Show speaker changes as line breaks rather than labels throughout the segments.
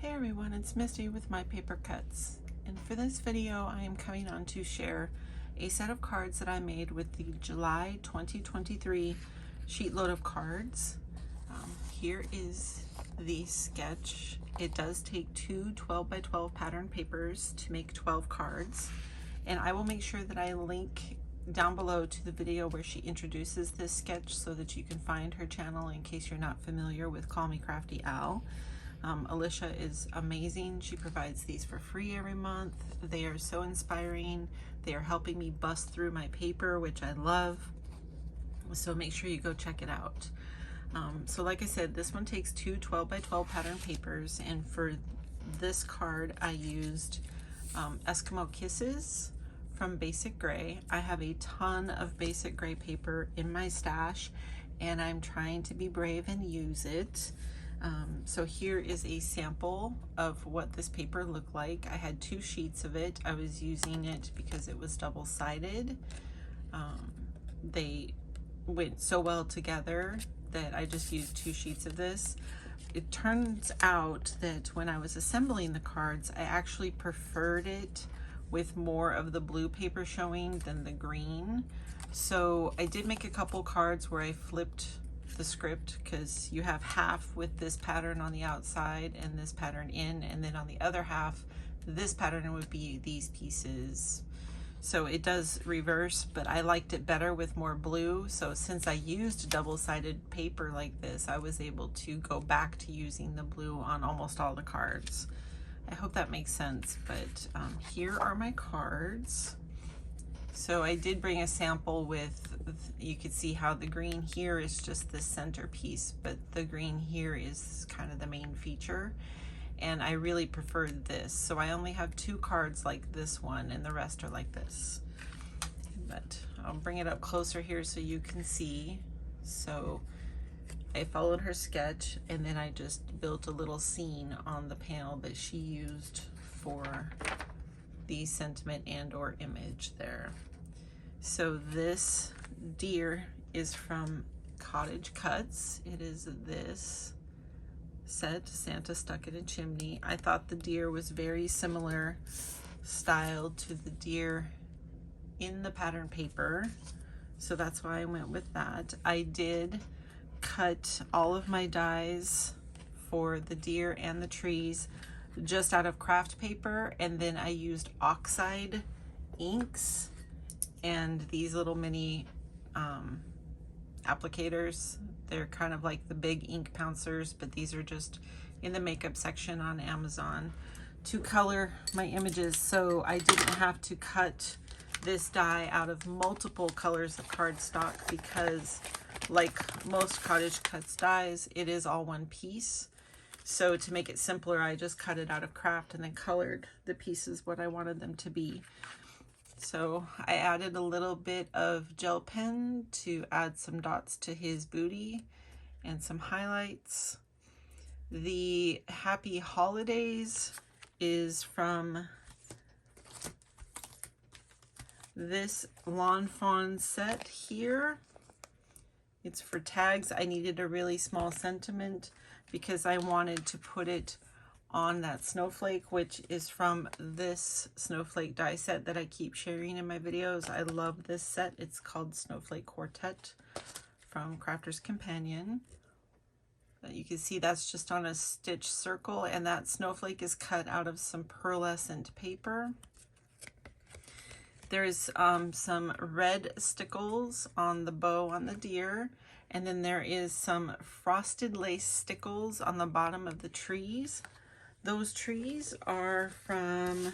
Hey everyone, it's Misty with My Paper Cuts, and for this video I am coming on to share a set of cards that I made with the July 2023 sheet load of cards. Here is the sketch. It does take two 12 by 12 pattern papers to make 12 cards, and I will make sure that I link down below to the video where she introduces this sketch so that you can find her channel in case you're not familiar with Call Me Crafty Al. Alicia is amazing. She provides these for free every month. They are so inspiring. They are helping me bust through my paper, which I love. So make sure you go check it out. So like I said, this one takes two 12 by 12 pattern papers, and for this card I used Eskimo Kisses from Basic Gray. I have a ton of Basic Gray paper in my stash, and I'm trying to be brave and use it. So here is a sample of what this paper looked like. I had two sheets of it. I was using it because it was double-sided. They went so well together that I just used two sheets of this. It turns out that when I was assembling the cards, I actually preferred it with more of the blue paper showing than the green. So I did make a couple cards where I flipped the script, because you have half with this pattern on the outside and this pattern in, and then on the other half this pattern would be these pieces. So it does reverse, but I liked it better with more blue. So since I used double-sided paper like this, I was able to go back to using the blue on almost all the cards. I hope that makes sense, but here are my cards. So I did bring a sample with, you could see how the green here is just the centerpiece, but the green here is kind of the main feature. And I really preferred this. So I only have two cards like this one, and the rest are like this. But I'll bring it up closer here so you can see. So I followed her sketch, and then I just built a little scene on the panel that she used for the sentiment and or image there. So this deer is from Cottage Cuts. It is this set, Santa Stuck in a Chimney. I thought the deer was very similar styled to the deer in the pattern paper, so that's why I went with that. I did cut all of my dies for the deer and the trees just out of craft paper, and then I used oxide inks and these little mini applicators. They're kind of like the big ink pouncers, but these are just in the makeup section on Amazon to color my images, so I didn't have to cut this die out of multiple colors of cardstock, because like most Cottage Cuts dies, it is all one piece. So to make it simpler, I just cut it out of craft and then colored the pieces what I wanted them to be. So I added a little bit of gel pen to add some dots to his booty and some highlights. The Happy Holidays is from this Lawn Fawn set here. It's for tags. I needed a really small sentiment because I wanted to put it on that snowflake, which is from this snowflake die set that I keep sharing in my videos. I love this set. It's called Snowflake Quartet from Crafter's Companion. You can see that's just on a stitch circle, and that snowflake is cut out of some pearlescent paper. There's some red stickles on the bow on the deer, and then there is some frosted lace stickles on the bottom of the trees. Those trees are from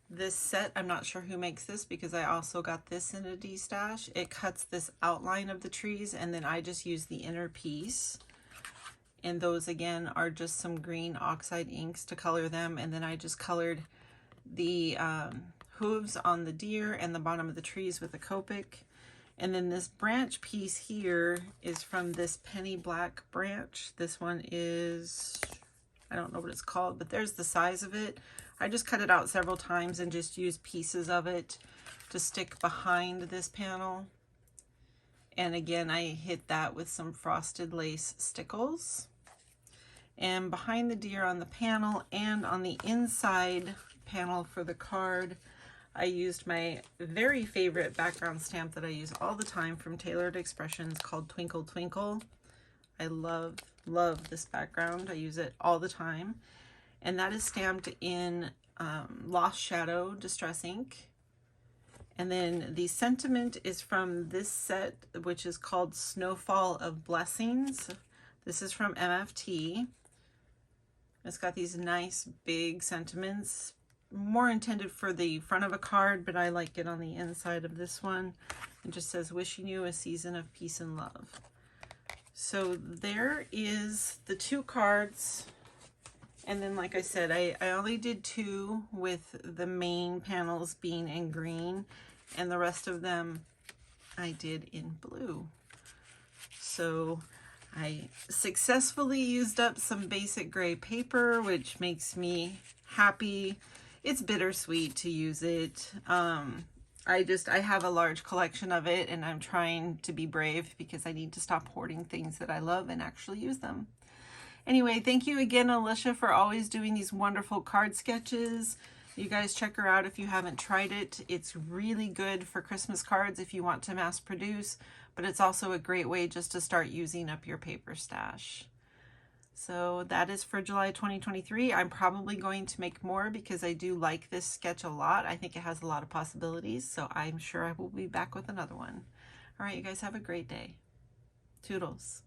this set. I'm not sure who makes this because I also got this in a D-stash. It cuts this outline of the trees, and then I just use the inner piece. And those again are just some green oxide inks to color them, and then I just colored the hooves on the deer and the bottom of the trees with a Copic. And then this branch piece here is from this Penny Black branch. This one is, I don't know what it's called, but there's the size of it. I just cut it out several times and just used pieces of it to stick behind this panel. And again, I hit that with some frosted lace stickles. And behind the deer on the panel and on the inside panel for the card, I used my very favorite background stamp that I use all the time from Tailored Expressions called Twinkle Twinkle. I love this background. I use it all the time. And that is stamped in Lost Shadow Distress ink. And then the sentiment is from this set, which is called Snowfall of Blessings. This is from MFT. It's got these nice big sentiments, more intended for the front of a card, but I like it on the inside of this one. It just says, wishing you a season of peace and love. So there is the 2 cards. And then, like I said, I only did 2 with the main panels being in green, and the rest of them I did in blue. So I successfully used up some basic gray paper, which makes me happy. It's bittersweet to use it. I have a large collection of it, and I'm trying to be brave because I need to stop hoarding things that I love and actually use them. Anyway, thank you again, Alicia, for always doing these wonderful card sketches. You guys check her out if you haven't tried it. It's really good for Christmas cards if you want to mass produce, but it's also a great way just to start using up your paper stash. So that is for July 2023. I'm probably going to make more because I do like this sketch a lot. I think it has a lot of possibilities, so I'm sure I will be back with another one. All right, you guys have a great day. Toodles.